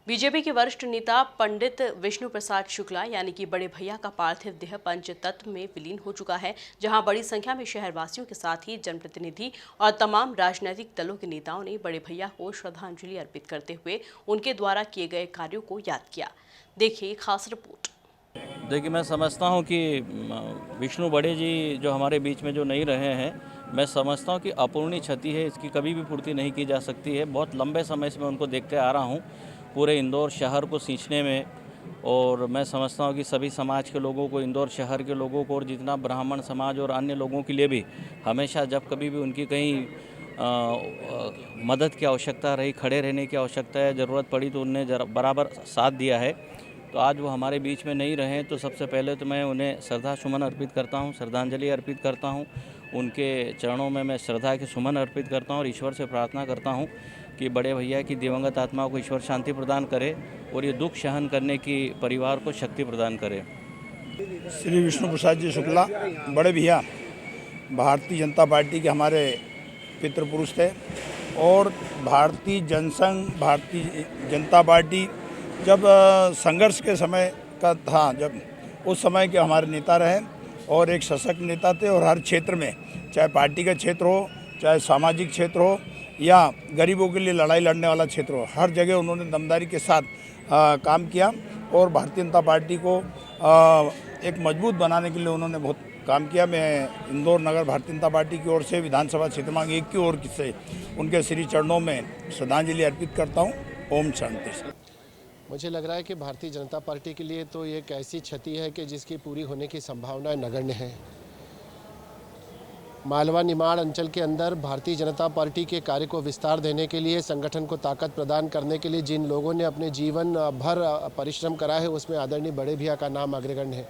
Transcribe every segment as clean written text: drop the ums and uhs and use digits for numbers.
BJP के वरिष्ठ नेता पंडित विष्णु प्रसाद शुक्ला यानी कि बड़े भैया का पार्थिव देह पंच तत्व में विलीन हो चुका है, जहां बड़ी संख्या में शहरवासियों के साथ ही जनप्रतिनिधि और तमाम राजनीतिक दलों के नेताओं ने बड़े भैया को श्रद्धांजलि अर्पित करते हुए उनके द्वारा किए गए कार्यों को याद किया। देखिए खास रिपोर्ट। देखिए, मैं समझता हूं कि विष्णु बड़े जी जो हमारे बीच में जो नहीं रहे हैं, मैं समझता हूं कि अपूर्णीय क्षति है, इसकी कभी भी पूर्ति नहीं की जा सकती है। बहुत लंबे समय से मैं उनको देखते आ रहा हूं पूरे इंदौर शहर को सींचने में, और मैं समझता हूं कि सभी समाज के लोगों को, इंदौर शहर के लोगों को और जितना ब्राह्मण समाज और अन्य लोगों के लिए भी हमेशा जब कभी भी उनकी कहीं मदद की आवश्यकता रही, खड़े रहने की आवश्यकता है, ज़रूरत पड़ी तो उनने बराबर साथ दिया है। तो आज वो हमारे बीच में नहीं रहे, तो सबसे पहले तो मैं उन्हें श्रद्धा सुमन अर्पित करता हूं, श्रद्धांजलि अर्पित करता हूं। उनके चरणों में मैं श्रद्धा के सुमन अर्पित करता हूं और ईश्वर से प्रार्थना करता हूं कि बड़े भैया की दिवंगत आत्मा को ईश्वर शांति प्रदान करे और ये दुख सहन करने की परिवार को शक्ति प्रदान करे। श्री विष्णु प्रसाद जी शुक्ला बड़े भैया भारतीय जनता पार्टी के हमारे पितृपुरुष थे, और भारतीय जनसंघ, भारतीय जनता पार्टी जब संघर्ष के समय का था, जब उस समय के हमारे नेता रहे और एक सशक्त नेता थे, और हर क्षेत्र में, चाहे पार्टी का क्षेत्र हो, चाहे सामाजिक क्षेत्र हो या गरीबों के लिए लड़ाई लड़ने वाला क्षेत्र हो, हर जगह उन्होंने दमदारी के साथ काम किया और भारतीय जनता पार्टी को एक मजबूत बनाने के लिए उन्होंने बहुत काम किया। मैं इंदौर नगर भारतीय जनता पार्टी की ओर से विधानसभा क्षेत्र क्रमांक 1 की ओर से उनके श्री चरणों में श्रद्धांजलि अर्पित करता हूँ। ओम शांति। मुझे लग रहा है कि भारतीय जनता पार्टी के लिए तो ये एक ऐसी क्षति है कि जिसकी पूरी होने की संभावनाएं नगण्य है। मालवा निमाड़ अंचल के अंदर भारतीय जनता पार्टी के कार्य को विस्तार देने के लिए, संगठन को ताकत प्रदान करने के लिए जिन लोगों ने अपने जीवन भर परिश्रम करा है, उसमें आदरणीय बड़े भैया का नाम अग्रगण्य है।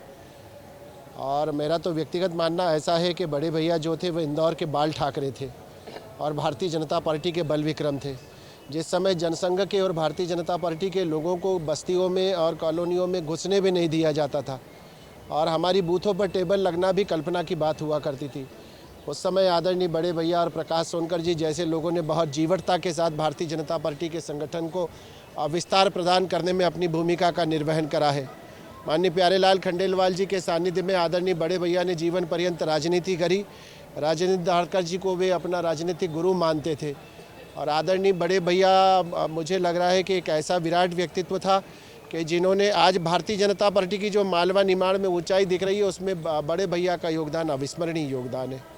और मेरा तो व्यक्तिगत मानना ऐसा है कि बड़े भैया जो थे वो इंदौर के बाल ठाकरे थे और भारतीय जनता पार्टी के बल विक्रम थे। जिस समय जनसंघ के और भारतीय जनता पार्टी के लोगों को बस्तियों में और कॉलोनियों में घुसने भी नहीं दिया जाता था और हमारी बूथों पर टेबल लगना भी कल्पना की बात हुआ करती थी, उस समय आदरणीय बड़े भैया और प्रकाश सोनकर जी जैसे लोगों ने बहुत जीवटता के साथ भारतीय जनता पार्टी के संगठन को विस्तार प्रदान करने में अपनी भूमिका का निर्वहन करा है। माननीय प्यारेलाल खंडेलवाल जी के सानिध्य में आदरणीय बड़े भैया ने जीवन पर्यंत राजनीति करी। राजेंद्र धारकर जी को वे अपना राजनीतिक गुरु मानते थे और आदरणीय बड़े भैया मुझे लग रहा है कि एक ऐसा विराट व्यक्तित्व था कि जिन्होंने आज भारतीय जनता पार्टी की जो मालवा निमाड़ में ऊंचाई दिख रही है, उसमें बड़े भैया का योगदान अविस्मरणीय योगदान है।